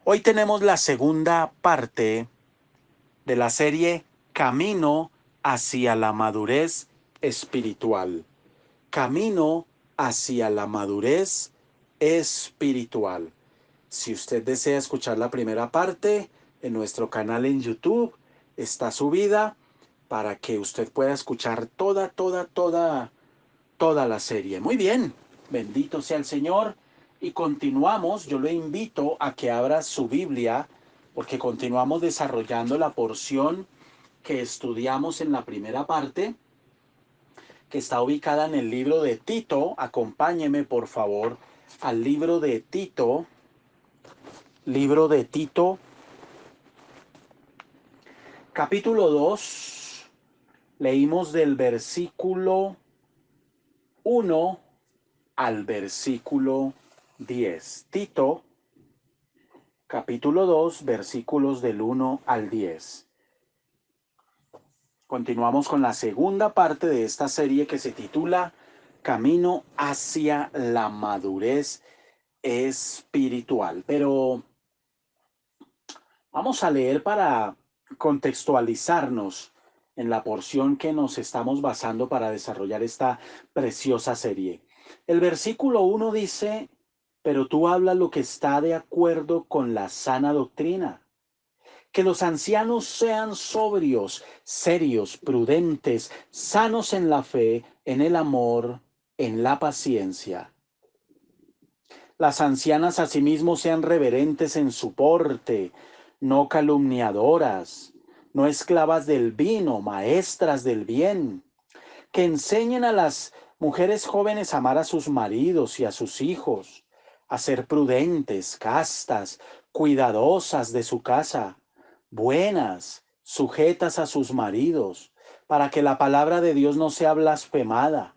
Hoy tenemos la segunda parte de la serie Camino hacia la madurez espiritual. Camino hacia la madurez espiritual. Si usted desea escuchar la primera parte, en nuestro canal en YouTube está subida para que usted pueda escuchar toda la serie. Muy bien, bendito sea el Señor. Y continuamos, yo le invito a que abra su Biblia, porque continuamos desarrollando la porción que estudiamos en la primera parte, que está ubicada en el libro de Tito. Acompáñeme, por favor, al libro de Tito. Libro de Tito, capítulo 2. Leímos del versículo 1 al versículo 10. Tito, capítulo 2, versículos del 1 al 10. Continuamos con la segunda parte de esta serie que se titula Camino hacia la madurez espiritual. Pero vamos a leer para contextualizarnos en la porción que nos estamos basando para desarrollar esta preciosa serie. El versículo 1 dice: pero tú hablas lo que está de acuerdo con la sana doctrina. Que los ancianos sean sobrios, serios, prudentes, sanos en la fe, en el amor, en la paciencia. Las ancianas asimismo sean reverentes en su porte, no calumniadoras, no esclavas del vino, maestras del bien, que enseñen a las mujeres jóvenes a amar a sus maridos y a sus hijos, a ser prudentes, castas, cuidadosas de su casa, buenas, sujetas a sus maridos, para que la palabra de Dios no sea blasfemada.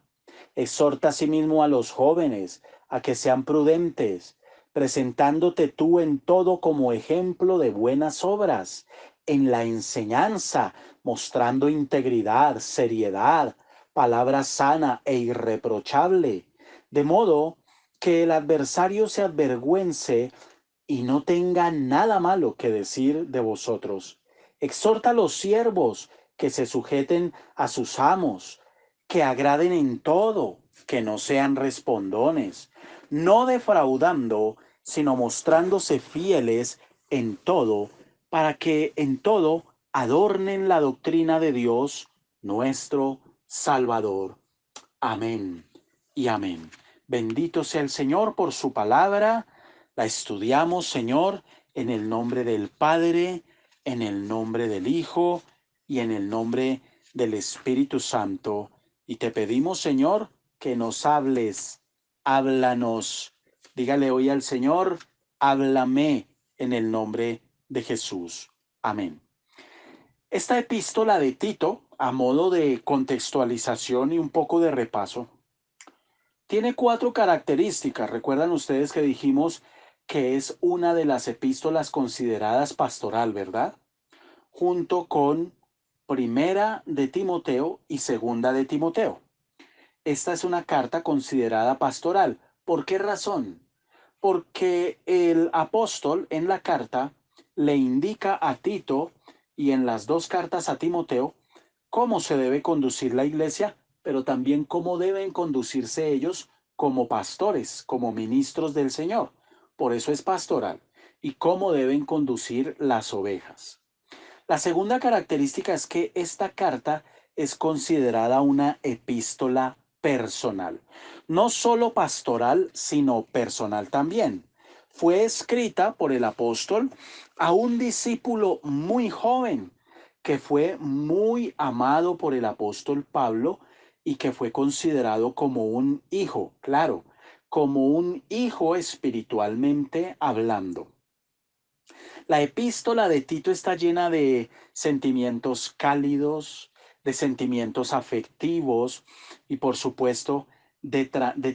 Exhorta asimismo a los jóvenes a que sean prudentes, presentándote tú en todo como ejemplo de buenas obras, en la enseñanza, mostrando integridad, seriedad, palabra sana e irreprochable, de modo que el adversario se avergüence y no tenga nada malo que decir de vosotros. Exhorta a los siervos que se sujeten a sus amos, que agraden en todo, que no sean respondones, no defraudando, sino mostrándose fieles en todo, para que en todo adornen la doctrina de Dios, nuestro Salvador. Amén y amén. Bendito sea el Señor por su palabra. La estudiamos, Señor, en el nombre del Padre, en el nombre del Hijo y en el nombre del Espíritu Santo. Y te pedimos, Señor, que nos hables. Háblanos. Dígale hoy al Señor: háblame en el nombre de Jesús. Amén. Esta epístola de Tito, a modo de contextualización y un poco de repaso, tiene 4 características. Recuerdan ustedes que dijimos que es una de las epístolas consideradas pastoral, ¿verdad? Junto con Primera de Timoteo y Segunda de Timoteo. Esta es una carta considerada pastoral. ¿Por qué razón? Porque el apóstol en la carta le indica a Tito y en las 2 cartas a Timoteo cómo se debe conducir la iglesia, pero también cómo deben conducirse ellos como pastores, como ministros del Señor. por eso es pastoral, y cómo deben conducir las ovejas. La segunda característica es que esta carta es considerada una epístola personal. No solo pastoral, sino personal también. Fue escrita por el apóstol a un discípulo muy joven, que fue muy amado por el apóstol Pablo y que fue considerado como un hijo, claro, como un hijo espiritualmente hablando. La epístola de Tito está llena de sentimientos cálidos, de sentimientos afectivos y por supuesto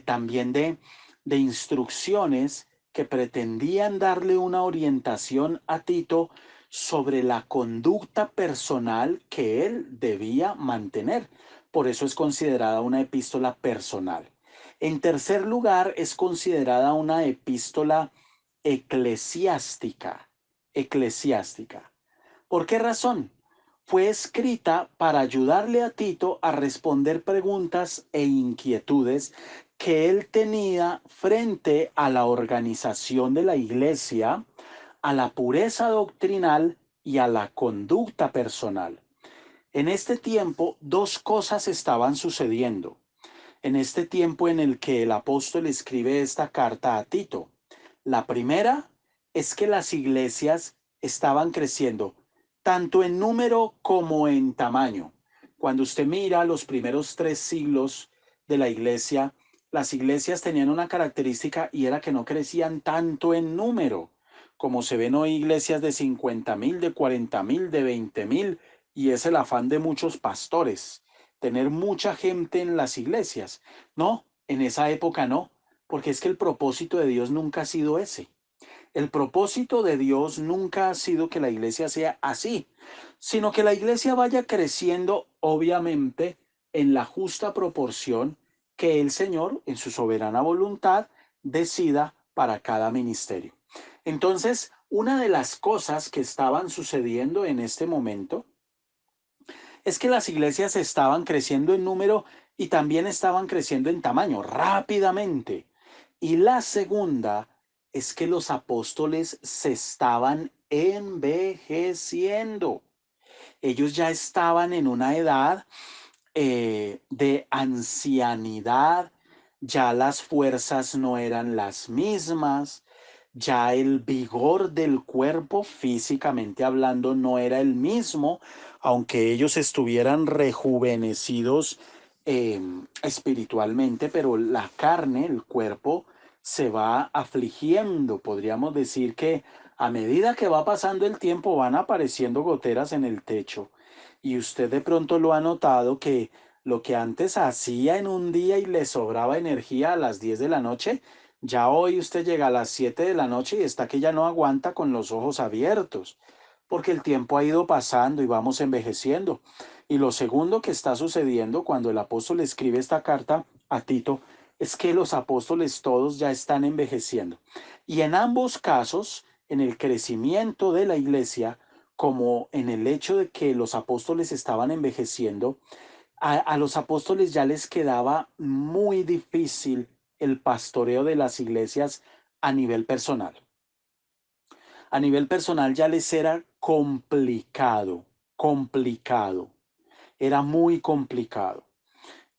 también de instrucciones que pretendían darle una orientación a Tito sobre la conducta personal que él debía mantener. Por eso es considerada una epístola personal. En tercer lugar, es considerada una epístola eclesiástica. Eclesiástica. ¿Por qué razón? Fue escrita para ayudarle a Tito a responder preguntas e inquietudes que él tenía frente a la organización de la iglesia, a la pureza doctrinal y a la conducta personal. En este tiempo, dos cosas estaban sucediendo. En este tiempo en el que el apóstol escribe esta carta a Tito. La primera es que las iglesias estaban creciendo, tanto en número como en tamaño. Cuando usted mira los primeros 3 siglos de la iglesia, las iglesias tenían una característica y era que no crecían tanto en número, como se ven hoy iglesias de 50.000, de 40.000, de 20.000, y es el afán de muchos pastores, tener mucha gente en las iglesias. No, en esa época no, porque es que el propósito de Dios nunca ha sido ese. El propósito de Dios nunca ha sido que la iglesia sea así, sino que la iglesia vaya creciendo, obviamente, en la justa proporción que el Señor, en su soberana voluntad, decida para cada ministerio. Entonces, una de las cosas que estaban sucediendo en este momento es que las iglesias estaban creciendo en número y también estaban creciendo en tamaño rápidamente. Y la segunda es que los apóstoles se estaban envejeciendo. Ellos ya estaban en una edad de ancianidad, ya las fuerzas no eran las mismas, ya el vigor del cuerpo, físicamente hablando, no era el mismo, aunque ellos estuvieran rejuvenecidos espiritualmente, pero la carne, el cuerpo, se va afligiendo. Podríamos decir que a medida que va pasando el tiempo van apareciendo goteras en el techo. Y usted de pronto lo ha notado que lo que antes hacía en un día y le sobraba energía a las 10 de la noche, ya hoy usted llega a las 7 de la noche y está que ya no aguanta con los ojos abiertos, porque el tiempo ha ido pasando y vamos envejeciendo. Y lo segundo que está sucediendo cuando el apóstol escribe esta carta a Tito es que los apóstoles todos ya están envejeciendo. Y en ambos casos, en el crecimiento de la iglesia, como en el hecho de que los apóstoles estaban envejeciendo, a los apóstoles ya les quedaba muy difícil el pastoreo de las iglesias a nivel personal. A nivel personal ya les era complicado, complicado, era muy complicado.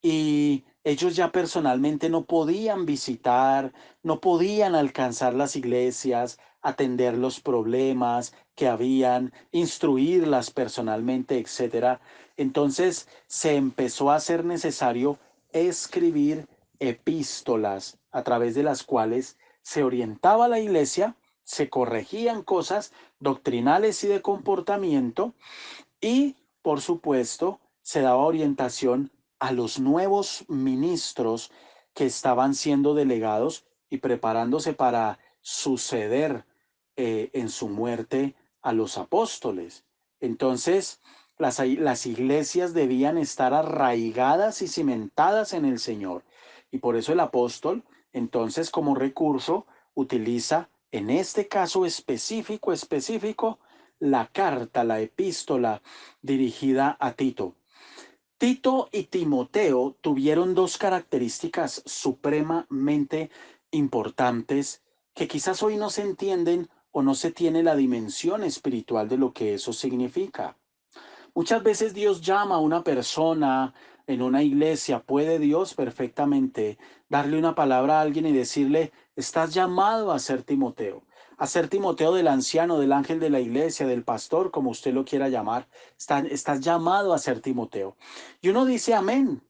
Y ellos ya personalmente no podían visitar, no podían alcanzar las iglesias, atender los problemas que habían, instruirlas personalmente, etcétera. Entonces se empezó a hacer necesario escribir epístolas a través de las cuales se orientaba a la iglesia, se corregían cosas doctrinales y de comportamiento y, por supuesto, se daba orientación a los nuevos ministros que estaban siendo delegados y preparándose para suceder en su muerte a los apóstoles. Entonces, las iglesias debían estar arraigadas y cimentadas en el Señor. Y por eso el apóstol, entonces, como recurso, utiliza en este caso específico, la carta, la epístola dirigida a Tito. Tito y Timoteo tuvieron dos características supremamente importantes que quizás hoy no se entienden o no se tiene la dimensión espiritual de lo que eso significa. Muchas veces Dios llama a una persona en una iglesia, puede Dios perfectamente darle una palabra a alguien y decirle, estás llamado a ser Timoteo del anciano, del ángel de la iglesia, del pastor, como usted lo quiera llamar, estás llamado a ser Timoteo. Y uno dice amén,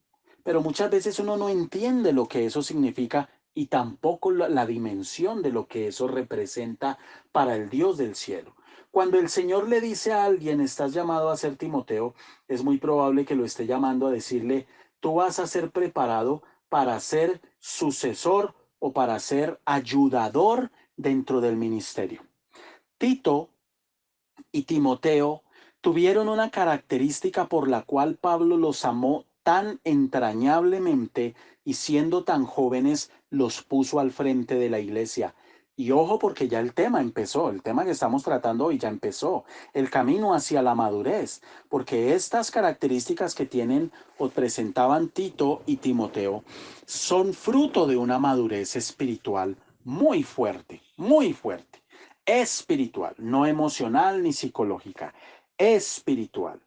pero muchas veces uno no entiende lo que eso significa y tampoco la dimensión de lo que eso representa para el Dios del cielo. Cuando el Señor le dice a alguien, estás llamado a ser Timoteo, es muy probable que lo esté llamando a decirle, tú vas a ser preparado para ser sucesor o para ser ayudador dentro del ministerio. Tito y Timoteo tuvieron una característica por la cual Pablo los amó tan entrañablemente y siendo tan jóvenes los puso al frente de la iglesia. Y ojo porque ya el tema empezó, el tema que estamos tratando hoy ya empezó, el camino hacia la madurez, porque estas características que tienen o presentaban Tito y Timoteo son fruto de una madurez espiritual muy fuerte espiritual, no emocional ni psicológica, espiritual.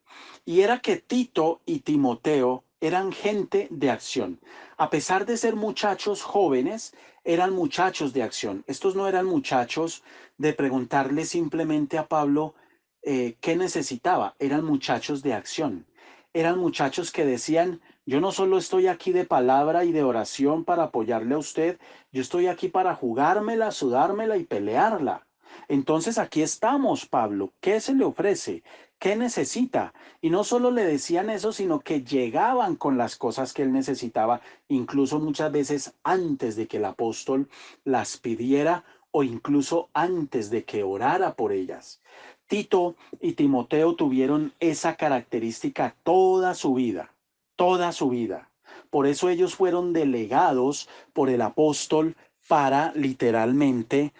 Y era que Tito y Timoteo eran gente de acción. A pesar de ser muchachos jóvenes, eran muchachos de acción. Estos no eran muchachos de preguntarle simplemente a Pablo qué necesitaba, eran muchachos de acción. Eran muchachos que decían, yo no solo estoy aquí de palabra y de oración para apoyarle a usted, yo estoy aquí para jugármela, sudármela y pelearla. Entonces aquí estamos, Pablo. ¿Qué se le ofrece? ¿Qué necesita? Y no solo le decían eso, sino que llegaban con las cosas que él necesitaba, incluso muchas veces antes de que el apóstol las pidiera o incluso antes de que orara por ellas. Tito y Timoteo tuvieron esa característica toda su vida, toda su vida. Por eso ellos fueron delegados por el apóstol para literalmente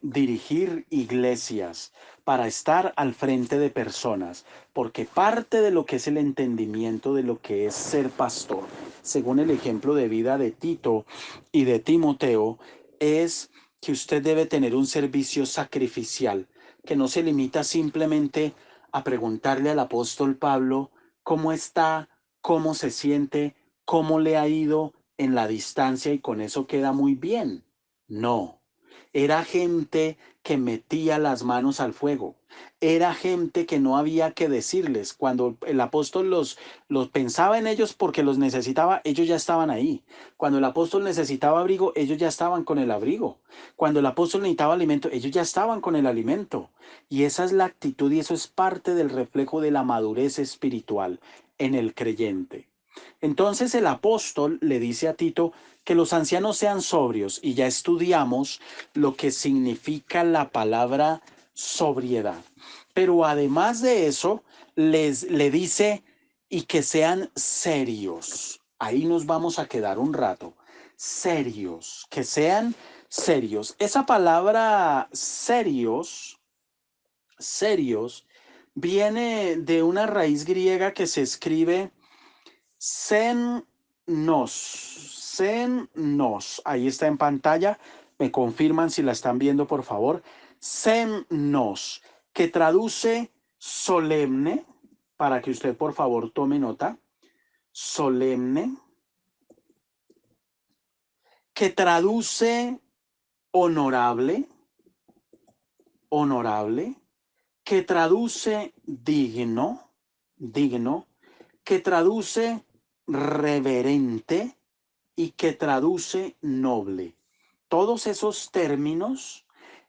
dirigir iglesias, para estar al frente de personas, porque parte de lo que es el entendimiento de lo que es ser pastor, según el ejemplo de vida de Tito y de Timoteo, es que usted debe tener un servicio sacrificial, que no se limita simplemente a preguntarle al apóstol Pablo cómo está, cómo se siente, cómo le ha ido en la distancia y con eso queda muy bien. No, era gente que metía las manos al fuego. Era gente que no había que decirles. Cuando el apóstol los pensaba en ellos porque los necesitaba, ellos ya estaban ahí. Cuando el apóstol necesitaba abrigo, ellos ya estaban con el abrigo. Cuando el apóstol necesitaba alimento, ellos ya estaban con el alimento. Y esa es la actitud y eso es parte del reflejo de la madurez espiritual en el creyente. Entonces el apóstol le dice a Tito que los ancianos sean sobrios y ya estudiamos lo que significa la palabra sobriedad. Pero además de eso, le dice y que sean serios. Ahí nos vamos a quedar un rato. Serios, que sean serios. Esa palabra serios, serios, viene de una raíz griega que se escribe senos. Ahí está en pantalla. Me confirman si la están viendo, por favor. Senos, que traduce solemne, para que usted, por favor, tome nota. Solemne, que traduce honorable, honorable, que traduce digno, digno, que traduce reverente y que traduce noble. Todos esos términos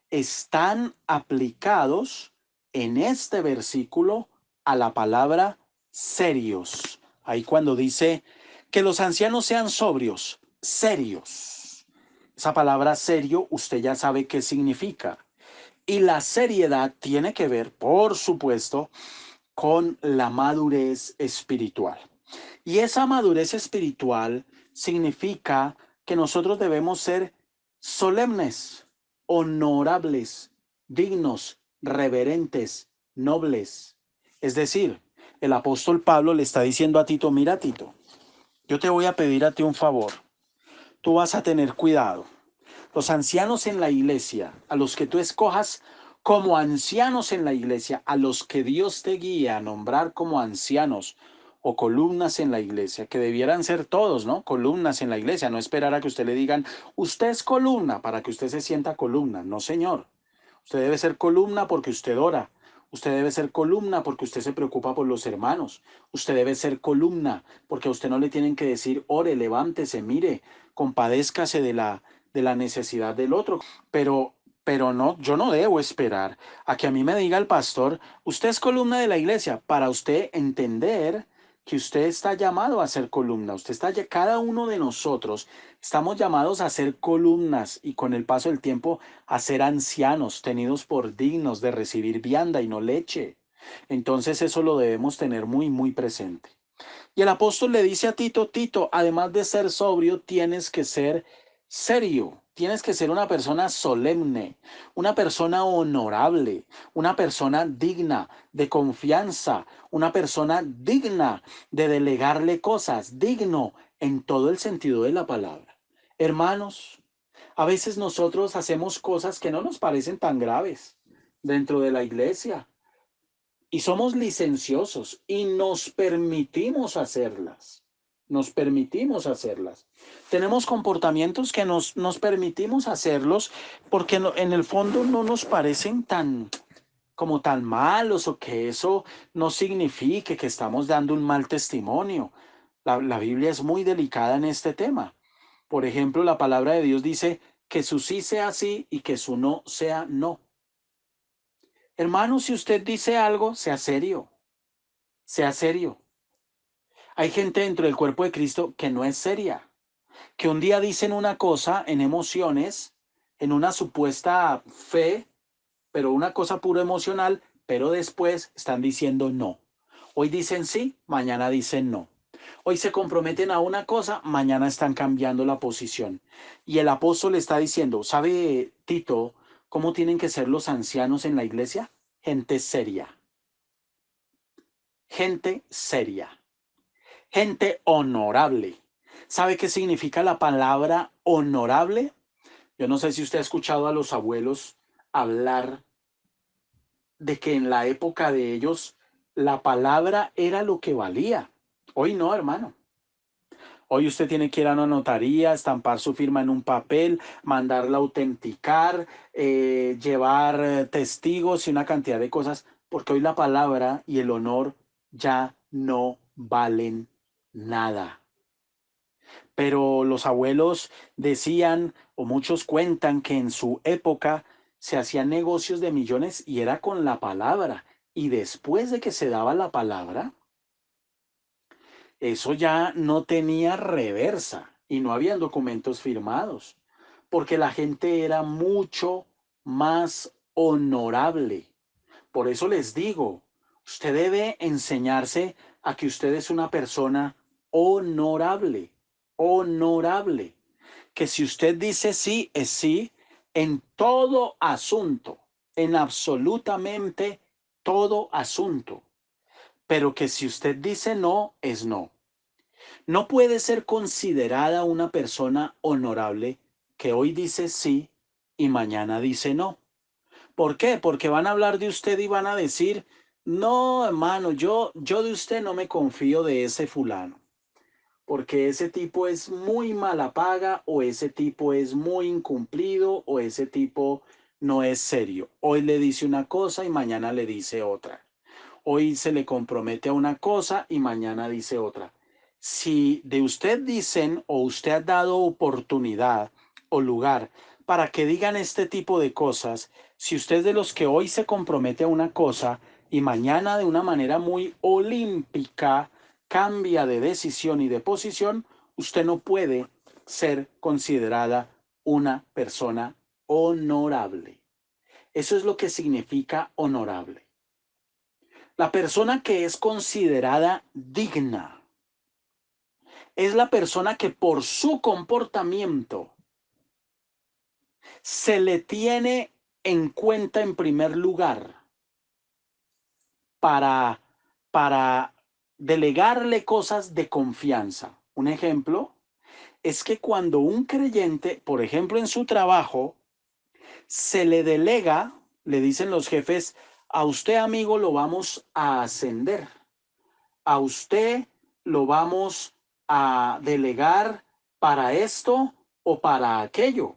están aplicados en este versículo a la palabra serios. Ahí cuando dice que los ancianos sean sobrios, serios. Esa palabra serio, usted ya sabe qué significa. Y la seriedad tiene que ver, por supuesto, con la madurez espiritual. Y esa madurez espiritual significa que nosotros debemos ser solemnes, honorables, dignos, reverentes, nobles. Es decir, el apóstol Pablo le está diciendo a Tito, mira Tito, yo te voy a pedir a ti un favor. Tú vas a tener cuidado. Los ancianos en la iglesia, a los que tú escojas como ancianos en la iglesia, a los que Dios te guía a nombrar como ancianos o columnas en la iglesia, que debieran ser todos, ¿no? Columnas en la iglesia, no esperar a que usted le digan, usted es columna para que usted se sienta columna. No, señor. Usted debe ser columna porque usted ora. Usted debe ser columna porque usted se preocupa por los hermanos. Usted debe ser columna porque a usted no le tienen que decir, ore, levántese, mire, compadézcase de la necesidad del otro. Pero no, yo no debo esperar a que a mí me diga el pastor, usted es columna de la iglesia, para usted entender que usted está llamado a ser columna. Cada uno de nosotros estamos llamados a ser columnas y con el paso del tiempo a ser ancianos, tenidos por dignos de recibir vianda y no leche. Entonces eso lo debemos tener muy, muy presente. Y el apóstol le dice a Tito, Tito, además de ser sobrio, tienes que ser serio, tienes que ser una persona solemne, una persona honorable, una persona digna de confianza, una persona digna de delegarle cosas, digno en todo el sentido de la palabra. Hermanos, a veces nosotros hacemos cosas que no nos parecen tan graves dentro de la iglesia y somos licenciosos y nos permitimos hacerlas. Nos permitimos hacerlas. Tenemos comportamientos que nos permitimos hacerlos porque en el fondo no nos parecen tan como tan malos o que eso no signifique que estamos dando un mal testimonio. La Biblia es muy delicada en este tema. Por ejemplo, la palabra de Dios dice que su sí sea sí y que su no sea no. Hermano, si usted dice algo, sea serio, sea serio. Hay gente dentro del cuerpo de Cristo que no es seria, que un día dicen una cosa en emociones, en una supuesta fe, pero una cosa puro emocional, pero después están diciendo no. Hoy dicen sí, mañana dicen no. Hoy se comprometen a una cosa, mañana están cambiando la posición. Y el apóstol está diciendo, ¿sabe Tito cómo tienen que ser los ancianos en la iglesia? Gente seria, gente seria, gente honorable. ¿Sabe qué significa la palabra honorable? Yo no sé si usted ha escuchado a los abuelos hablar de que en la época de ellos la palabra era lo que valía. Hoy no, hermano. Hoy usted tiene que ir a una notaría, estampar su firma en un papel, mandarla a autenticar, llevar testigos y una cantidad de cosas, porque hoy la palabra y el honor ya no valen nada. Pero los abuelos decían, o muchos cuentan, que en su época se hacían negocios de millones y era con la palabra. Y después de que se daba la palabra, eso ya no tenía reversa y no habían documentos firmados, porque la gente era mucho más honorable. Por eso les digo, usted debe enseñarse a que usted es una persona honorable, honorable, que si usted dice sí, es sí en todo asunto, en absolutamente todo asunto, pero que si usted dice no, es no. No puede ser considerada una persona honorable que hoy dice sí y mañana dice no. ¿Por qué? Porque van a hablar de usted y van a decir, no, hermano, yo de usted no me confío de ese fulano, porque ese tipo es muy mala paga o ese tipo es muy incumplido o ese tipo no es serio. Hoy le dice una cosa y mañana le dice otra. Hoy se le compromete a una cosa y mañana dice otra. Si de usted dicen o usted ha dado oportunidad o lugar para que digan este tipo de cosas, si usted es de los que hoy se compromete a una cosa y mañana de una manera muy olímpica cambia de decisión y de posición, usted no puede ser considerada una persona honorable. Eso es lo que significa honorable. La persona que es considerada digna es la persona que por su comportamiento se le tiene en cuenta en primer lugar para, para delegarle cosas de confianza. Un ejemplo, es que cuando un creyente, por ejemplo, en su trabajo, se le delega, le dicen los jefes, a usted, amigo, lo vamos a ascender, a usted lo vamos a delegar para esto o para aquello.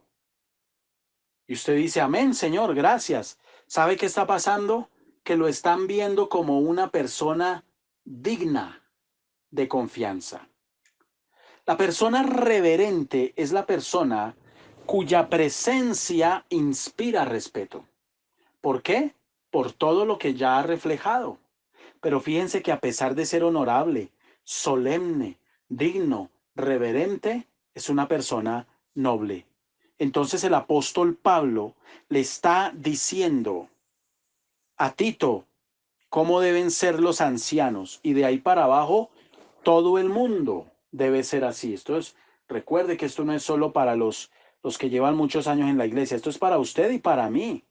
Y usted dice, amén, Señor, gracias. ¿Sabe qué está pasando? Que lo están viendo como una persona digna de confianza. La persona reverente es la persona cuya presencia inspira respeto. ¿Por qué? Por todo lo que ya ha reflejado. Pero fíjense que a pesar de ser honorable, solemne, digno, reverente, es una persona noble. Entonces el apóstol Pablo le está diciendo a Tito cómo deben ser los ancianos y de ahí para abajo todo el mundo debe ser así. Recuerde que esto no es solo para los que llevan muchos años en la iglesia, esto es para usted y para mí.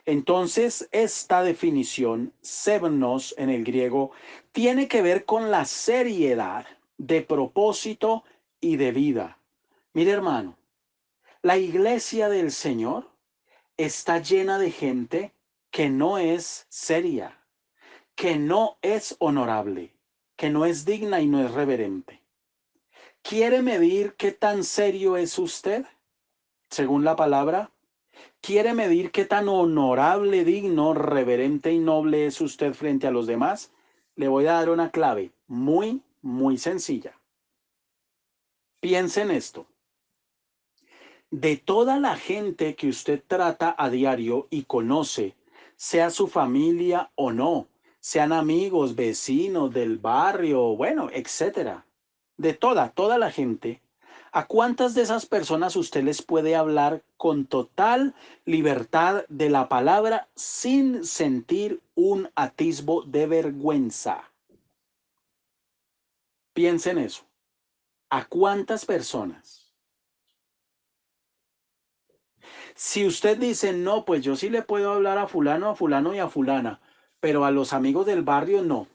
Entonces, esta definición, semenos en el griego, tiene que ver con la seriedad de propósito y de vida. Mire, hermano, la iglesia del Señor está llena de gente que no es seria, que no es honorable, que no es digna y no es reverente. ¿Quiere medir qué tan serio es usted, según la palabra? ¿Quiere medir qué tan honorable, digno, reverente y noble es usted frente a los demás? Le voy a dar una clave muy, muy sencilla. Piense en esto. De toda la gente que usted trata a diario y conoce, sea su familia o no, sean amigos, vecinos del barrio, bueno, etcétera. De toda la gente, ¿a cuántas de esas personas usted les puede hablar con total libertad de la palabra sin sentir un atisbo de vergüenza? Piense en eso. ¿A cuántas personas? Si usted dice, no, pues yo sí le puedo hablar a fulano y a fulana, pero a los amigos del barrio no.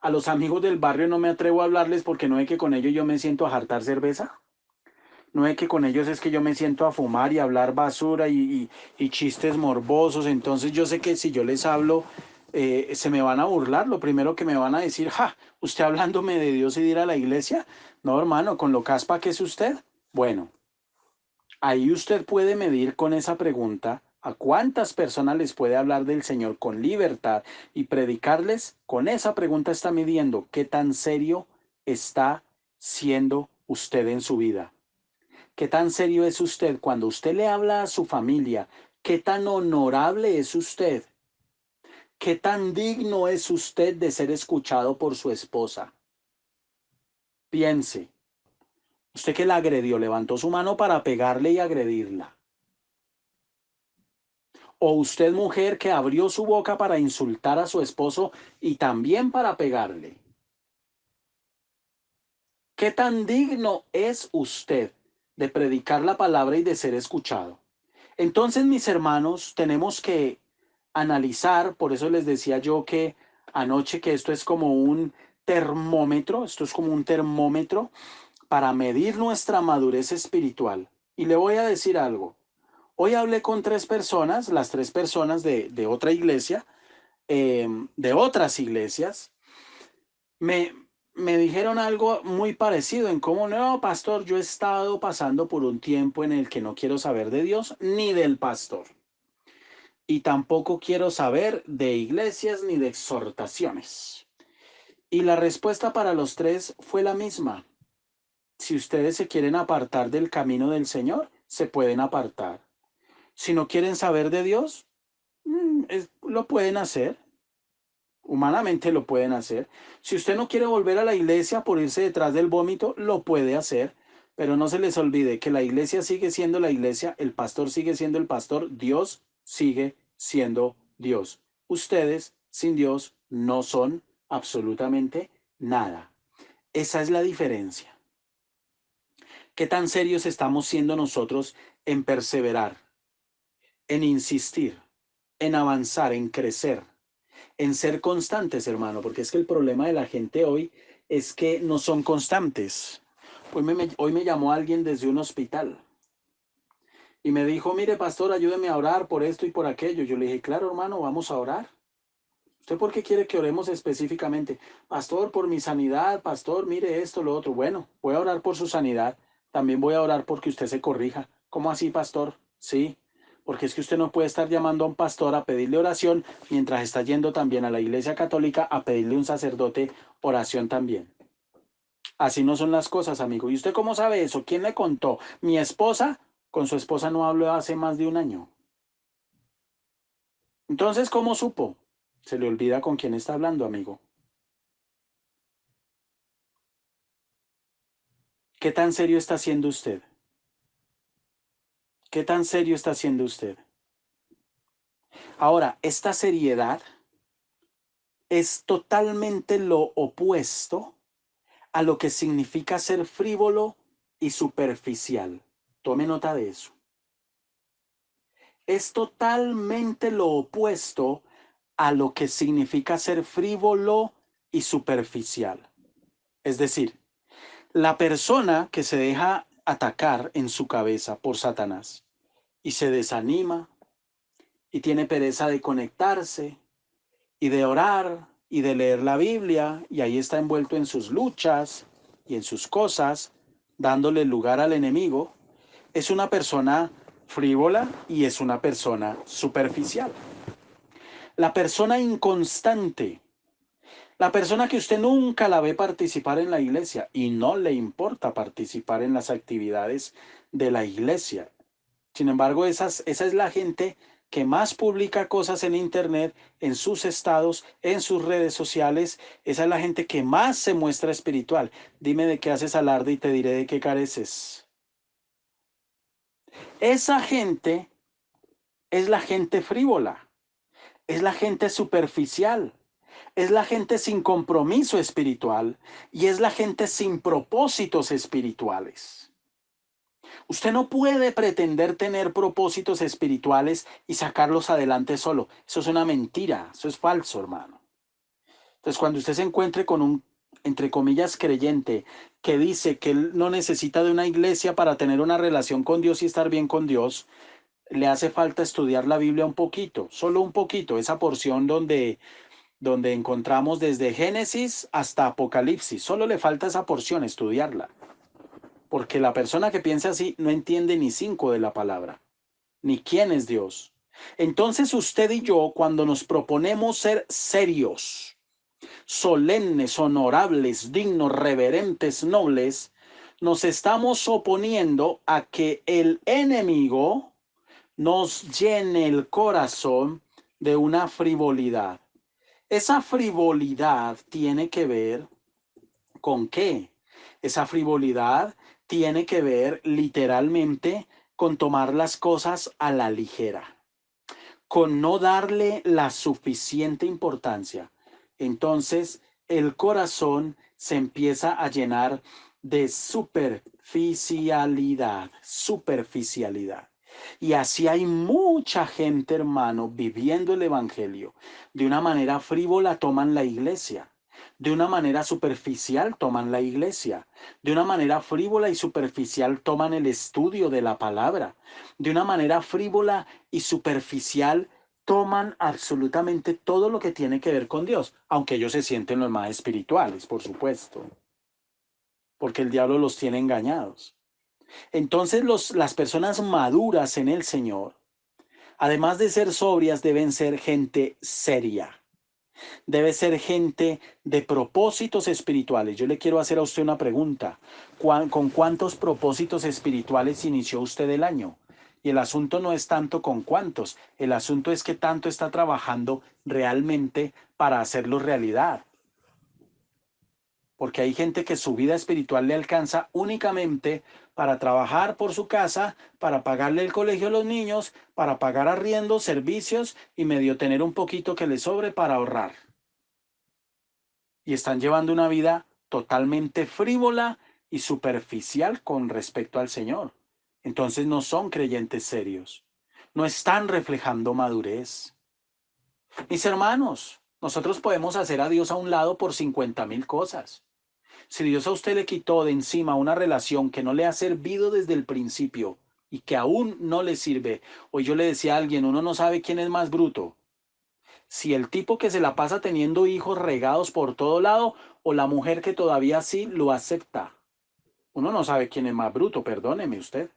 A los amigos del barrio no me atrevo a hablarles porque no es que con ellos yo me siento a jartar cerveza. No es que con ellos es que yo me siento a fumar y a hablar basura y chistes morbosos. Entonces yo sé que si yo les hablo, se me van a burlar. Lo primero que me van a decir, ja, usted hablándome de Dios y de ir a la iglesia. No, hermano, con lo caspa que es usted. Bueno, ahí usted puede medir con esa pregunta a cuántas personas les puede hablar del Señor con libertad y predicarles. Con esa pregunta está midiendo qué tan serio está siendo usted en su vida. ¿Qué tan serio es usted cuando usted le habla a su familia? ¿Qué tan honorable es usted? ¿Qué tan digno es usted de ser escuchado por su esposa? Piense, usted que la agredió, levantó su mano para pegarle y agredirla. O usted, mujer, que abrió su boca para insultar a su esposo y también para pegarle. ¿Qué tan digno es usted de predicar la palabra y de ser escuchado? Entonces, mis hermanos, tenemos que analizar, por eso les decía yo que anoche que esto es como un termómetro, esto es como un termómetro para medir nuestra madurez espiritual. Y le voy a decir algo. Hoy hablé con tres personas, las tres personas de otra iglesia, de otras iglesias, me, me dijeron algo muy parecido en cómo, no, pastor, yo he estado pasando por un tiempo en el que no quiero saber de Dios ni del pastor. Y tampoco quiero saber de iglesias ni de exhortaciones. Y la respuesta para los tres fue la misma. Si ustedes se quieren apartar del camino del Señor, se pueden apartar. Si no quieren saber de Dios, lo pueden hacer. Humanamente lo pueden hacer. Si usted no quiere volver a la iglesia por irse detrás del vómito, lo puede hacer. Pero no se les olvide que la iglesia sigue siendo la iglesia, el pastor sigue siendo el pastor, Dios sigue siendo Dios. Ustedes sin Dios no son absolutamente nada. Esa es la diferencia. ¿Qué tan serios estamos siendo nosotros en perseverar, en insistir, en avanzar, en crecer? En ser constantes, hermano, porque es que el problema de la gente hoy es que no son constantes. Hoy me llamó alguien desde un hospital y me dijo, mire, pastor, ayúdeme a orar por esto y por aquello. Yo le dije, claro, hermano, vamos a orar. ¿Usted por qué quiere que oremos específicamente? Pastor, por mi sanidad, pastor, mire esto, lo otro. Bueno, voy a orar por su sanidad. También voy a orar porque usted se corrija. ¿Cómo así, pastor? Sí, porque es que usted no puede estar llamando a un pastor a pedirle oración mientras está yendo también a la iglesia católica a pedirle a un sacerdote oración también. Así no son las cosas, amigo. ¿Y usted cómo sabe eso? ¿Quién le contó? Mi esposa, con su esposa no habló hace más de un año. Entonces, ¿cómo supo? Se le olvida con quién está hablando, amigo. ¿Qué tan serio está siendo usted? ¿Qué tan serio está siendo usted? Ahora, esta seriedad es totalmente lo opuesto a lo que significa ser frívolo y superficial. Tome nota de eso. Es totalmente lo opuesto a lo que significa ser frívolo y superficial. Es decir, la persona que se deja atacar en su cabeza por Satanás y se desanima y tiene pereza de conectarse y de orar y de leer la Biblia y ahí está envuelto en sus luchas y en sus cosas, dándole lugar al enemigo, es una persona frívola y es una persona superficial. La persona inconstante, la persona que usted nunca la ve participar en la iglesia y no le importa participar en las actividades de la iglesia. Sin embargo, esa es la gente que más publica cosas en internet, en sus estados, en sus redes sociales. Esa es la gente que más se muestra espiritual. Dime de qué haces alarde y te diré de qué careces. Esa gente es la gente frívola, es la gente superficial, es la gente sin compromiso espiritual y es la gente sin propósitos espirituales. Usted no puede pretender tener propósitos espirituales y sacarlos adelante solo. Eso es una mentira, eso es falso, hermano. Entonces, cuando usted se encuentre con un, entre comillas, creyente que dice que él no necesita de una iglesia para tener una relación con Dios y estar bien con Dios, le hace falta estudiar la Biblia un poquito, solo un poquito, esa porción donde encontramos desde Génesis hasta Apocalipsis. Solo le falta esa porción, estudiarla. Porque la persona que piensa así no entiende ni cinco de la palabra, ni quién es Dios. Entonces usted y yo, cuando nos proponemos ser serios, solemnes, honorables, dignos, reverentes, nobles, nos estamos oponiendo a que el enemigo nos llene el corazón de una frivolidad. Esa frivolidad tiene que ver con qué. Esa frivolidad tiene que ver literalmente con tomar las cosas a la ligera, con no darle la suficiente importancia. Entonces el corazón se empieza a llenar de superficialidad, superficialidad. Y así hay mucha gente, hermano, viviendo el Evangelio. De una manera frívola toman la iglesia. De una manera superficial toman la iglesia. De una manera frívola y superficial toman el estudio de la palabra. De una manera frívola y superficial toman absolutamente todo lo que tiene que ver con Dios, aunque ellos se sienten los más espirituales, por supuesto, porque el diablo los tiene engañados. Entonces las personas maduras en el Señor, además de ser sobrias, deben ser gente seria. Debe ser gente de propósitos espirituales. Yo le quiero hacer a usted una pregunta. ¿Con cuántos propósitos espirituales inició usted el año? Y el asunto no es tanto con cuántos, el asunto es que tanto está trabajando realmente para hacerlo realidad. Porque hay gente que su vida espiritual le alcanza únicamente para trabajar por su casa, para pagarle el colegio a los niños, para pagar arriendo, servicios y medio tener un poquito que le sobre para ahorrar. Y están llevando una vida totalmente frívola y superficial con respecto al Señor. Entonces no son creyentes serios, no están reflejando madurez. Mis hermanos, nosotros podemos hacer a Dios a un lado por 50.000 cosas. Si Dios a usted le quitó de encima una relación que no le ha servido desde el principio y que aún no le sirve, hoy yo le decía a alguien, uno no sabe quién es más bruto, si el tipo que se la pasa teniendo hijos regados por todo lado o la mujer que todavía sí lo acepta. Uno no sabe quién es más bruto, perdóneme usted.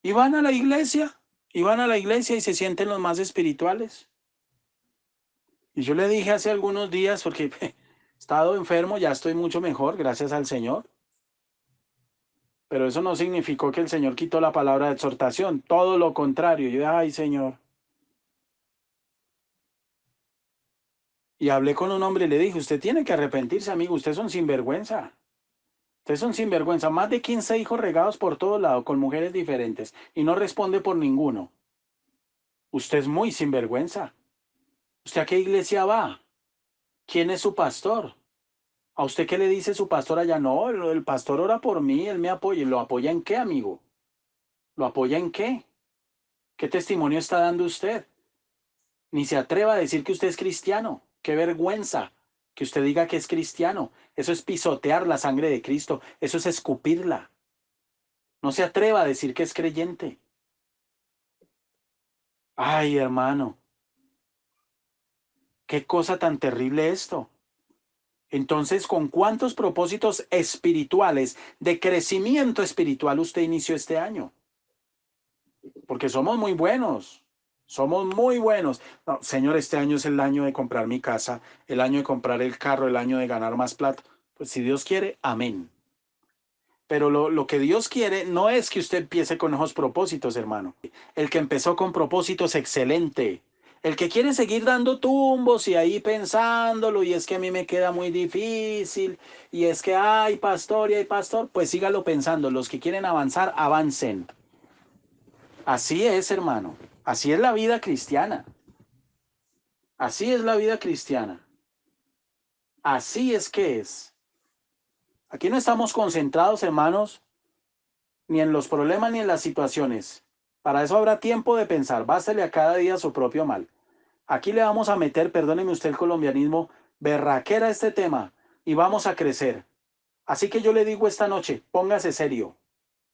Y van a la iglesia, y van a la iglesia y se sienten los más espirituales. Y yo le dije hace algunos días, porque he estado enfermo, ya estoy mucho mejor, gracias al Señor. Pero eso no significó que el Señor quitó la palabra de exhortación, todo lo contrario. Yo, ay, Señor. Y hablé con un hombre y le dije, usted tiene que arrepentirse, amigo, usted es un sinvergüenza. Usted es un sinvergüenza, más de 15 hijos regados por todo lado con mujeres diferentes y no responde por ninguno. Usted es muy sinvergüenza. ¿Usted a qué iglesia va? ¿Quién es su pastor? ¿A usted qué le dice su pastor allá? No, el pastor ora por mí, él me apoya. ¿Lo apoya en qué, amigo? ¿Lo apoya en qué? ¿Qué testimonio está dando usted? Ni se atreva a decir que usted es cristiano. Qué vergüenza que usted diga que es cristiano. Eso es pisotear la sangre de Cristo. Eso es escupirla. No se atreva a decir que es creyente. Ay, hermano, qué cosa tan terrible esto. Entonces, ¿con cuántos propósitos espirituales, de crecimiento espiritual usted inició este año? Porque somos muy buenos. Somos muy buenos. No, señor, este año es el año de comprar mi casa, el año de comprar el carro, el año de ganar más plata. Pues si Dios quiere, amén. Pero lo que Dios quiere no es que usted empiece con esos propósitos, hermano. El que empezó con propósitos, excelente. El que quiere seguir dando tumbos y ahí pensándolo, y es que a mí me queda muy difícil, y es que hay pastor y hay pastor, pues sígalo pensando. Los que quieren avanzar, avancen. Así es, hermano. Así es la vida cristiana. Así es la vida cristiana. Así es que es. Aquí no estamos concentrados, hermanos, ni en los problemas ni en las situaciones. Para eso habrá tiempo de pensar. Bástele a cada día su propio mal. Aquí le vamos a meter, perdóneme usted el colombianismo, berraquera a este tema y vamos a crecer. Así que yo le digo esta noche, póngase serio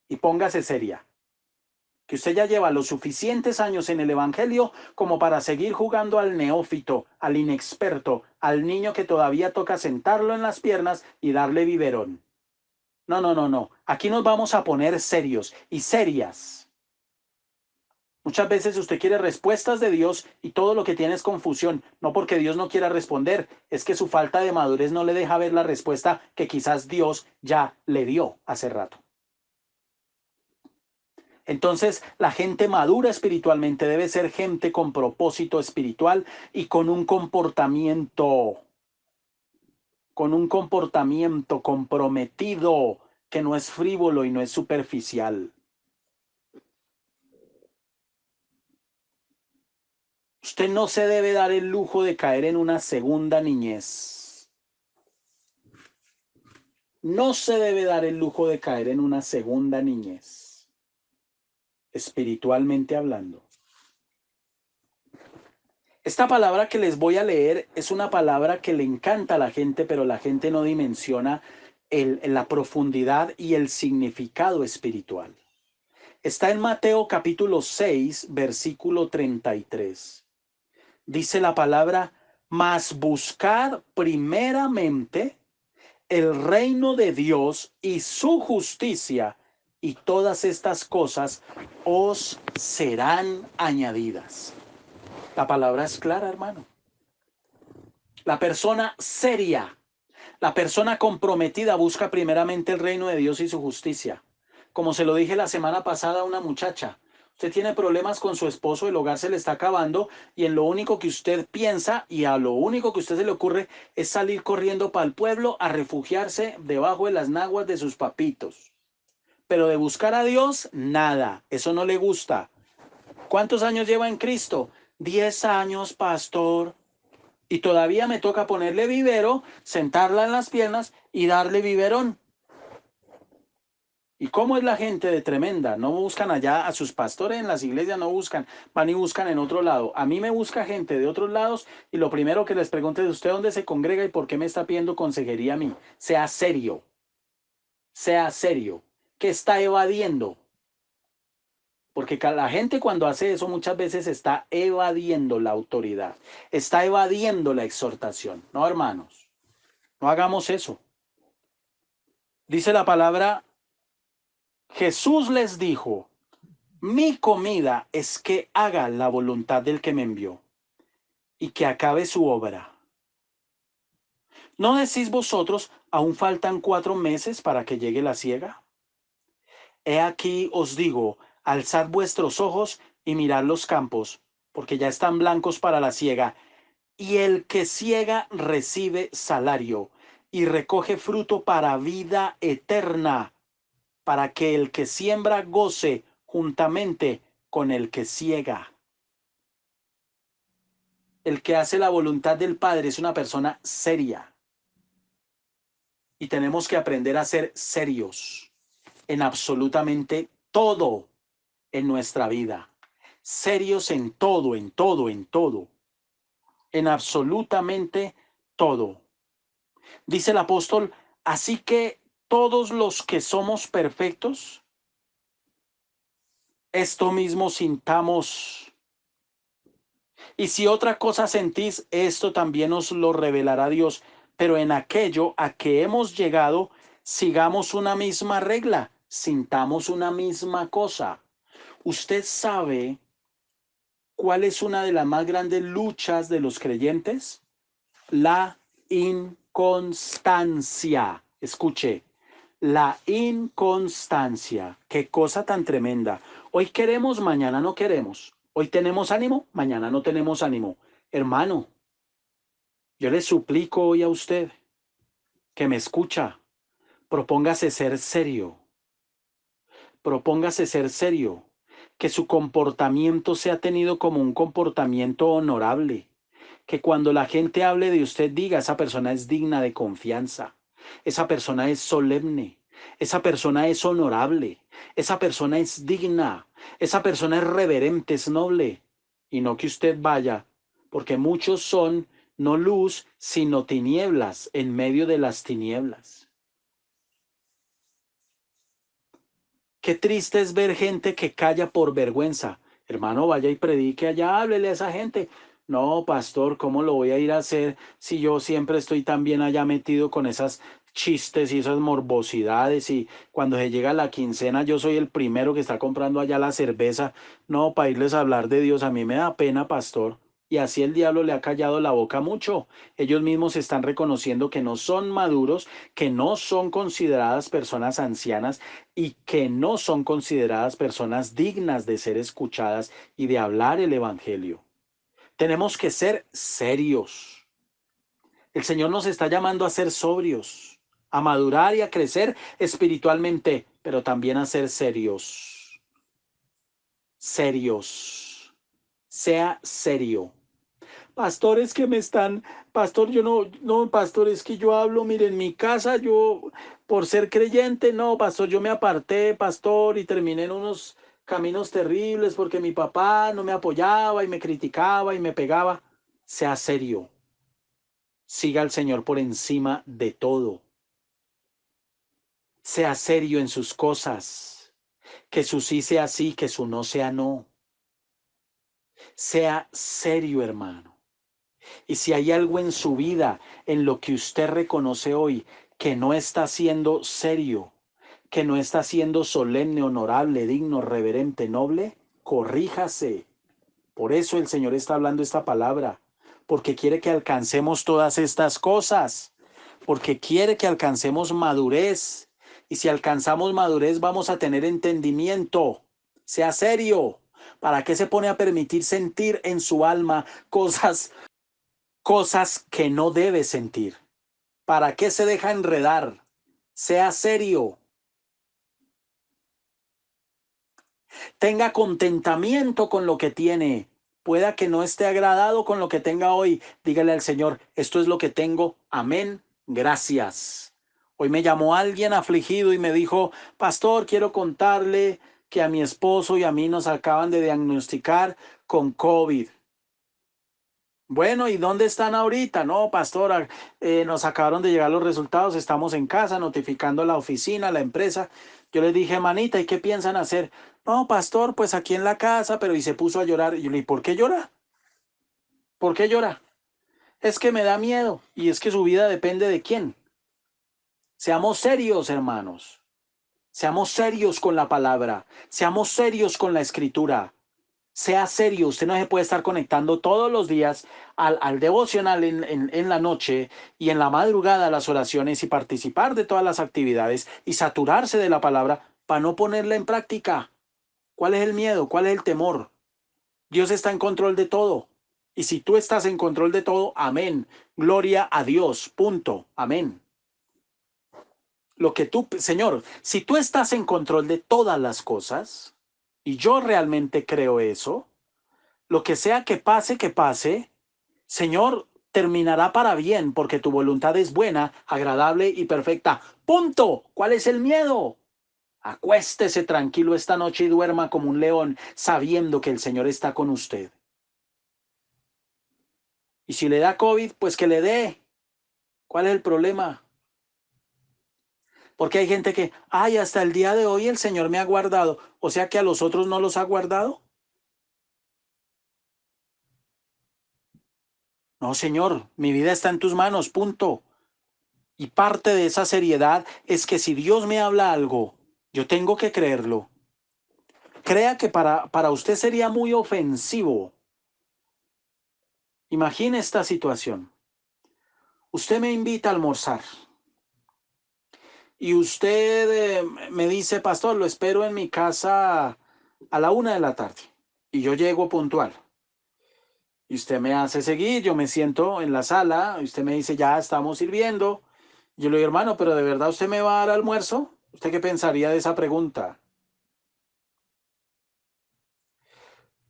y póngase seria. Que usted ya lleva los suficientes años en el Evangelio como para seguir jugando al neófito, al inexperto, al niño que todavía toca sentarlo en las piernas y darle biberón. No, no, no, no. Aquí nos vamos a poner serios y serias. Muchas veces usted quiere respuestas de Dios y todo lo que tiene es confusión, no porque Dios no quiera responder, es que su falta de madurez no le deja ver la respuesta que quizás Dios ya le dio hace rato. Entonces, la gente madura espiritualmente debe ser gente con propósito espiritual y con un comportamiento comprometido, que no es frívolo y no es superficial. Usted no se debe dar el lujo de caer en una segunda niñez. No se debe dar el lujo de caer en una segunda niñez, espiritualmente hablando. Esta palabra que les voy a leer es una palabra que le encanta a la gente, pero la gente no dimensiona la profundidad y el significado espiritual. Está en Mateo capítulo 6, versículo 33. Dice la palabra, mas buscad primeramente el reino de Dios y su justicia, y todas estas cosas os serán añadidas. La palabra es clara, hermano. La persona seria, la persona comprometida busca primeramente el reino de Dios y su justicia. Como se lo dije la semana pasada a una muchacha, usted tiene problemas con su esposo, el hogar se le está acabando y en lo único que usted piensa y a lo único que a usted se le ocurre es salir corriendo para el pueblo a refugiarse debajo de las naguas de sus papitos. Pero de buscar a Dios, nada, eso no le gusta. ¿Cuántos años lleva en Cristo? 10 años, pastor. Y todavía me toca ponerle vivero, sentarla en las piernas y darle biberón. ¿Y cómo es la gente de tremenda? No buscan allá a sus pastores en las iglesias, no buscan, van y buscan en otro lado. A mí me busca gente de otros lados y lo primero que les pregunto es: ¿usted dónde se congrega y por qué me está pidiendo consejería a mí? Sea serio. ¿Qué está evadiendo? Porque la gente cuando hace eso muchas veces está evadiendo la autoridad, está evadiendo la exhortación. No, hermanos, no hagamos eso. Dice la palabra, Jesús les dijo: mi comida es que haga la voluntad del que me envió y que acabe su obra. ¿No decís vosotros, aún faltan 4 meses para que llegue la siega? He aquí os digo, alzad vuestros ojos y mirad los campos, porque ya están blancos para la siega, y el que siega recibe salario y recoge fruto para vida eterna, para que el que siembra goce juntamente con el que siega. El que hace la voluntad del Padre es una persona seria y tenemos que aprender a ser serios en absolutamente todo en nuestra vida. Serios en todo, en todo, en todo. En absolutamente todo. Dice el apóstol, así que todos los que somos perfectos, esto mismo sintamos. Y si otra cosa sentís, esto también os lo revelará Dios. Pero en aquello a que hemos llegado, sigamos una misma regla, sintamos una misma cosa. ¿Usted sabe cuál es una de las más grandes luchas de los creyentes? La inconstancia. Escuche, la inconstancia. Qué cosa tan tremenda. Hoy queremos, mañana no queremos. Hoy tenemos ánimo, mañana no tenemos ánimo. Hermano, yo le suplico hoy a usted que me escucha, propóngase ser serio. Propóngase ser serio. Que su comportamiento sea tenido como un comportamiento honorable. Que cuando la gente hable de usted diga, esa persona es digna de confianza, esa persona es solemne, esa persona es honorable, esa persona es digna, esa persona es reverente, es noble. Y no que usted vaya, porque muchos son no luz, sino tinieblas en medio de las tinieblas. Qué triste es ver gente que calla por vergüenza. Hermano, vaya y predique allá, háblele a esa gente. No, pastor, ¿cómo lo voy a ir a hacer si yo siempre estoy tan bien allá metido con esas chistes y esas morbosidades? Y cuando se llega la quincena, yo soy el primero que está comprando allá la cerveza. No, para irles a hablar de Dios, a mí me da pena, pastor. Y así el diablo le ha callado la boca mucho. Ellos mismos están reconociendo que no son maduros, que no son consideradas personas ancianas y que no son consideradas personas dignas de ser escuchadas y de hablar el evangelio. Tenemos que ser serios. El Señor nos está llamando a ser sobrios, a madurar y a crecer espiritualmente, pero también a ser serios. Serios. Sea serio. Pastores que me están, pastor, yo no, pastor, es que yo hablo, mire, en mi casa, yo, por ser creyente, no, pastor, yo me aparté, pastor, y terminé en unos caminos terribles porque mi papá no me apoyaba y me criticaba y me pegaba. Sea serio, siga al Señor por encima de todo. Sea serio en sus cosas, que su sí sea sí, que su no sea no. Sea serio, hermano. Y si hay algo en su vida en lo que usted reconoce hoy que no está siendo serio, que no está siendo solemne, honorable, digno, reverente, noble, corríjase. Por eso el Señor está hablando esta palabra, porque quiere que alcancemos todas estas cosas, porque quiere que alcancemos madurez. Y si alcanzamos madurez vamos a tener entendimiento. Sea serio. ¿Para qué se pone a permitir sentir en su alma cosas que no debe sentir? ¿Para qué se deja enredar? Sea serio. Tenga contentamiento con lo que tiene. Pueda que no esté agradado con lo que tenga hoy. Dígale al Señor, esto es lo que tengo. Amén. Gracias. Hoy me llamó alguien afligido y me dijo, pastor, quiero contarle que a mi esposo y a mí nos acaban de diagnosticar con COVID. Bueno, ¿y dónde están ahorita? No, pastora, nos acabaron de llegar los resultados, estamos en casa notificando a la oficina, a la empresa. Yo les dije, manita, ¿y qué piensan hacer? No, pastor, pues aquí en la casa, pero y se puso a llorar. Y yo le dije, ¿por qué llora? ¿Por qué llora? Es que me da miedo y es que su vida depende de quién. Seamos serios, hermanos. Seamos serios con la palabra. Seamos serios con la escritura. Sea serio, usted no se puede estar conectando todos los días al devocional en la noche y en la madrugada a las oraciones y participar de todas las actividades y saturarse de la palabra para no ponerla en práctica. ¿Cuál es el miedo? ¿Cuál es el temor? Dios está en control de todo. Y si tú estás en control de todo, amén. Gloria a Dios. Punto. Amén. Lo que tú, Señor, si tú estás en control de todas las cosas, y yo realmente creo eso, lo que pase, Señor, terminará para bien, porque tu voluntad es buena, agradable y perfecta. Punto. ¿Cuál es el miedo? Acuéstese tranquilo esta noche y duerma como un león, sabiendo que el Señor está con usted. Y si le da COVID, pues que le dé. ¿Cuál es el problema? Porque hay gente que, ay, hasta el día de hoy el Señor me ha guardado. O sea que a los otros no los ha guardado. No, Señor, mi vida está en tus manos, punto. Y parte de esa seriedad es que si Dios me habla algo, yo tengo que creerlo. Crea que para usted sería muy ofensivo. Imagine esta situación. Usted me invita a almorzar y usted me dice, pastor, lo espero en mi casa a la 1 de la tarde y yo llego puntual. Y usted me hace seguir, yo me siento en la sala, y usted me dice, ya estamos sirviendo. Yo le digo, hermano, pero ¿de verdad usted me va a dar almuerzo? ¿Usted qué pensaría de esa pregunta?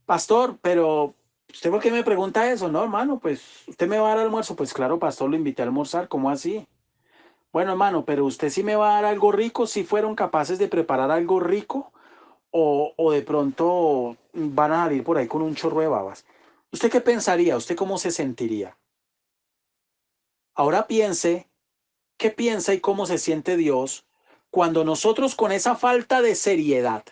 Pastor, pero ¿usted por qué me pregunta eso? No, hermano, pues usted me va a dar almuerzo. Pues claro, pastor, lo invité a almorzar, ¿cómo así? Bueno, hermano, pero usted sí me va a dar algo rico, si fueron capaces de preparar algo rico o de pronto van a salir por ahí con un chorro de babas. ¿Usted qué pensaría? ¿Usted cómo se sentiría? Ahora piense, ¿qué piensa y cómo se siente Dios cuando nosotros con esa falta de seriedad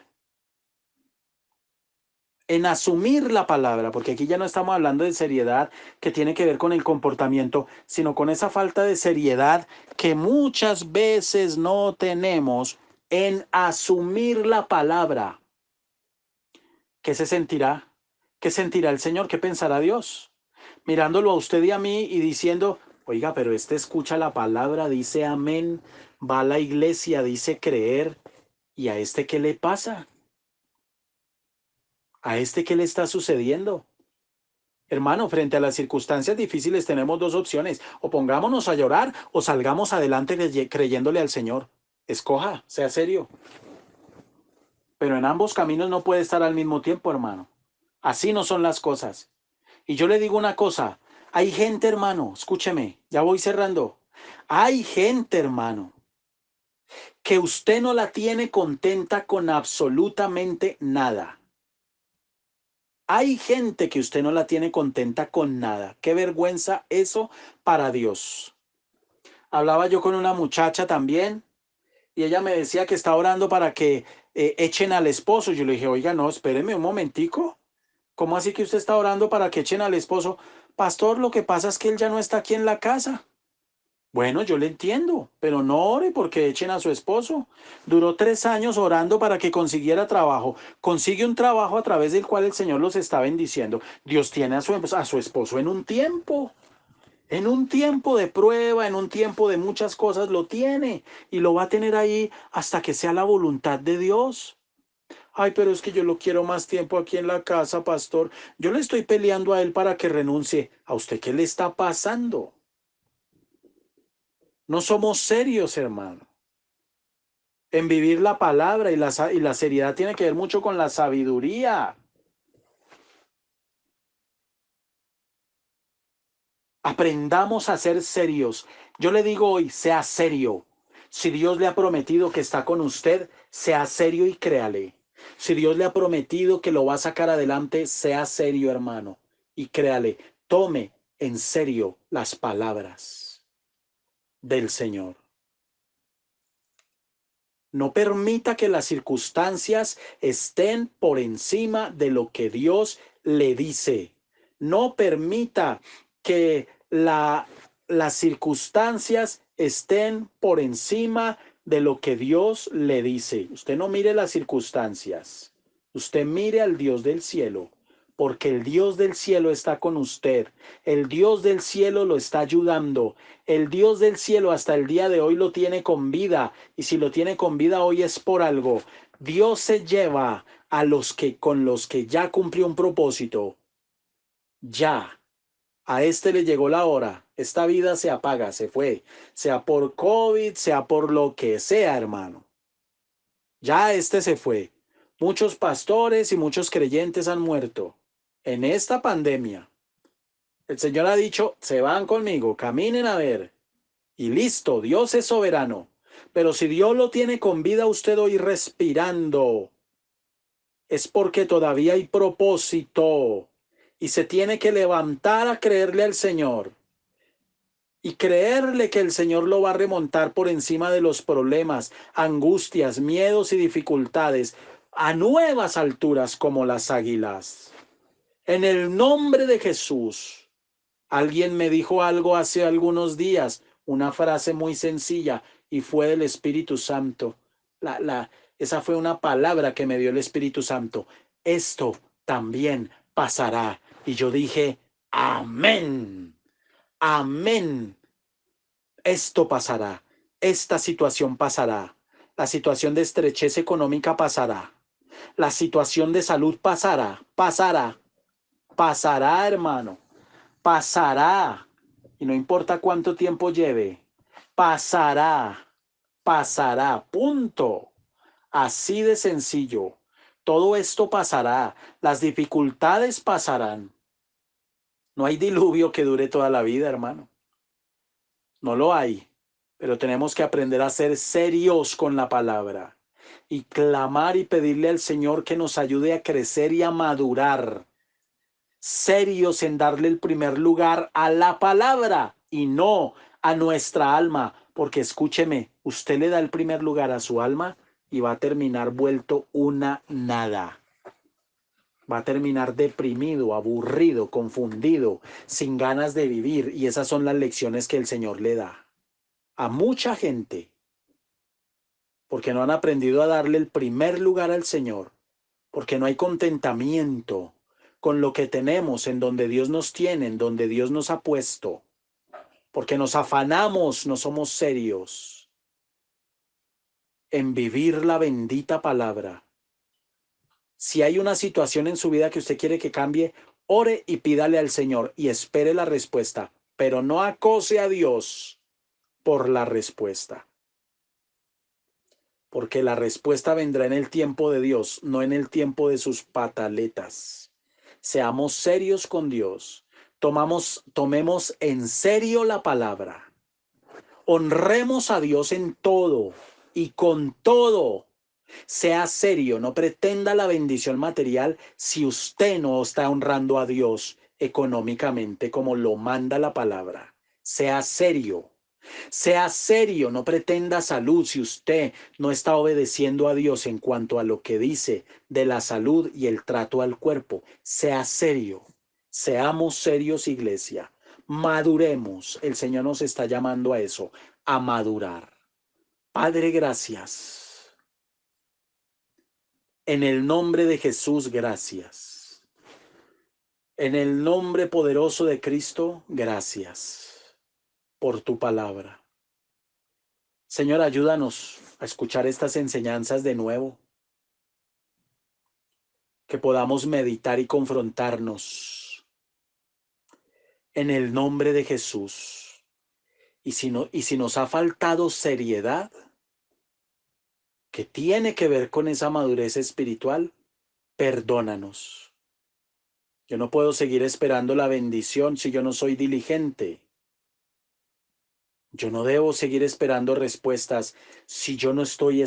en asumir la palabra, porque aquí ya no estamos hablando de seriedad que tiene que ver con el comportamiento, sino con esa falta de seriedad que muchas veces no tenemos en asumir la palabra? ¿Qué se sentirá? ¿Qué sentirá el Señor? ¿Qué pensará Dios? Mirándolo a usted y a mí y diciendo, oiga, pero este escucha la palabra, dice amén, va a la iglesia, dice creer, ¿y a este qué le pasa? ¿A este qué le está sucediendo? Hermano, frente a las circunstancias difíciles tenemos dos opciones, o pongámonos a llorar o salgamos adelante creyéndole al Señor. Escoja, sea serio. Pero en ambos caminos no puede estar al mismo tiempo, hermano. Así no son las cosas. Y yo le digo una cosa, hay gente, hermano, escúcheme, ya voy cerrando. Hay gente, hermano, que usted no la tiene contenta con absolutamente nada. Hay gente que usted no la tiene contenta con nada. Qué vergüenza eso para Dios. Hablaba yo con una muchacha también y ella me decía que está orando para que echen al esposo. Yo le dije, oiga, no, espéreme un momentico. ¿Cómo así que usted está orando para que echen al esposo? Pastor, lo que pasa es que él ya no está aquí en la casa. Bueno, yo le entiendo, pero no ore porque echen a su esposo. Duró 3 años orando para que consiguiera trabajo. Consigue un trabajo a través del cual el Señor los está bendiciendo. Dios tiene a su esposo en un tiempo de prueba, en un tiempo de muchas cosas, lo tiene y lo va a tener ahí hasta que sea la voluntad de Dios. Ay, pero es que yo lo quiero más tiempo aquí en la casa, pastor. Yo le estoy peleando a él para que renuncie. ¿A usted qué le está pasando? No somos serios, hermano. En vivir la palabra y la seriedad tiene que ver mucho con la sabiduría. Aprendamos a ser serios. Yo le digo hoy, sea serio. Si Dios le ha prometido que está con usted, sea serio y créale. Si Dios le ha prometido que lo va a sacar adelante, sea serio, hermano, y créale. Tome en serio las palabras del Señor. No permita que las circunstancias estén por encima de lo que Dios le dice. No permita que las circunstancias estén por encima de lo que Dios le dice. Usted no mire las circunstancias. Usted mire al Dios del cielo, porque el Dios del cielo está con usted. El Dios del cielo lo está ayudando. El Dios del cielo hasta el día de hoy lo tiene con vida. Y si lo tiene con vida hoy es por algo. Dios se lleva a los que con los que ya cumplió un propósito. Ya. A este le llegó la hora. Esta vida se apaga, se fue. Sea por COVID, sea por lo que sea, hermano. Ya este se fue. Muchos pastores y muchos creyentes han muerto en esta pandemia. El Señor ha dicho, se van conmigo, caminen a ver. Y listo, Dios es soberano. Pero si Dios lo tiene con vida usted hoy respirando, es porque todavía hay propósito. Y se tiene que levantar a creerle al Señor. Y creerle que el Señor lo va a remontar por encima de los problemas, angustias, miedos y dificultades a nuevas alturas como las águilas. En el nombre de Jesús. Alguien me dijo algo hace algunos días, una frase muy sencilla y fue del Espíritu Santo. Esa fue una palabra que me dio el Espíritu Santo. Esto también pasará. Y yo dije, amén. Amén. Esto pasará. Esta situación pasará. La situación de estrechez económica pasará. La situación de salud pasará. Pasará. Pasará, hermano. Pasará. Y no importa cuánto tiempo lleve. Pasará. Pasará. Punto. Así de sencillo. Todo esto pasará. Las dificultades pasarán. No hay diluvio que dure toda la vida, hermano. No lo hay, pero tenemos que aprender a ser serios con la palabra y clamar y pedirle al Señor que nos ayude a crecer y a madurar. Serios en darle el primer lugar a la palabra y no a nuestra alma, porque escúcheme, usted le da el primer lugar a su alma y va a terminar vuelto una nada. Va a terminar deprimido, aburrido, confundido, sin ganas de vivir, y esas son las lecciones que el Señor le da a mucha gente, porque no han aprendido a darle el primer lugar al Señor, porque no hay contentamiento con lo que tenemos, en donde Dios nos tiene, en donde Dios nos ha puesto, porque nos afanamos, no somos serios en vivir la bendita palabra. Si hay una situación en su vida que usted quiere que cambie, ore y pídale al Señor y espere la respuesta, pero no acose a Dios por la respuesta. Porque la respuesta vendrá en el tiempo de Dios, no en el tiempo de sus pataletas. Seamos serios con Dios. Tomemos en serio la palabra. Honremos a Dios en todo y con todo. Sea serio, no pretenda la bendición material si usted no está honrando a Dios económicamente como lo manda la palabra. Sea serio. Sea serio, no pretenda salud si usted no está obedeciendo a Dios en cuanto a lo que dice de la salud y el trato al cuerpo. Sea serio, seamos serios, iglesia. Maduremos, el Señor nos está llamando a eso, a madurar. Padre, gracias. En el nombre de Jesús, gracias. En el nombre poderoso de Cristo, gracias por tu palabra. Señor, ayúdanos a escuchar estas enseñanzas de nuevo, que podamos meditar y confrontarnos en el nombre de Jesús. Y si nos ha faltado seriedad, que tiene que ver con esa madurez espiritual, perdónanos. Yo no puedo seguir esperando la bendición si yo no soy diligente. Yo no debo seguir esperando respuestas si yo no estoy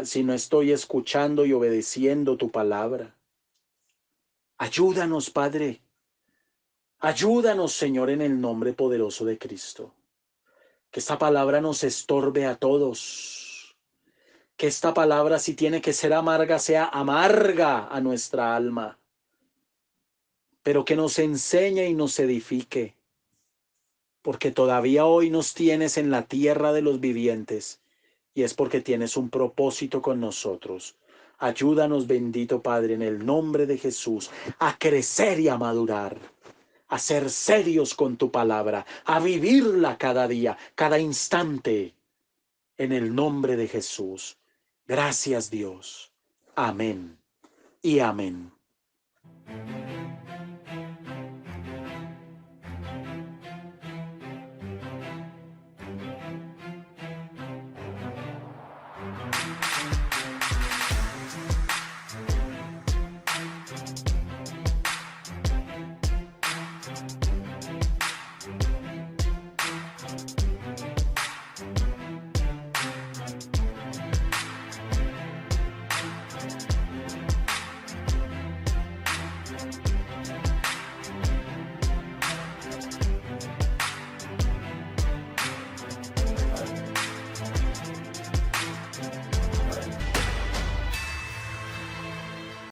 si no estoy escuchando y obedeciendo tu palabra. Ayúdanos, Padre. Ayúdanos, Señor, en el nombre poderoso de Cristo. Que esta palabra nos estorbe a todos. Que esta palabra, si tiene que ser amarga, sea amarga a nuestra alma. Pero que nos enseñe y nos edifique. Porque todavía hoy nos tienes en la tierra de los vivientes. Y es porque tienes un propósito con nosotros. Ayúdanos, bendito Padre, en el nombre de Jesús, a crecer y a madurar, a ser serios con tu palabra, a vivirla cada día, cada instante, en el nombre de Jesús. Gracias, Dios. Amén y amén.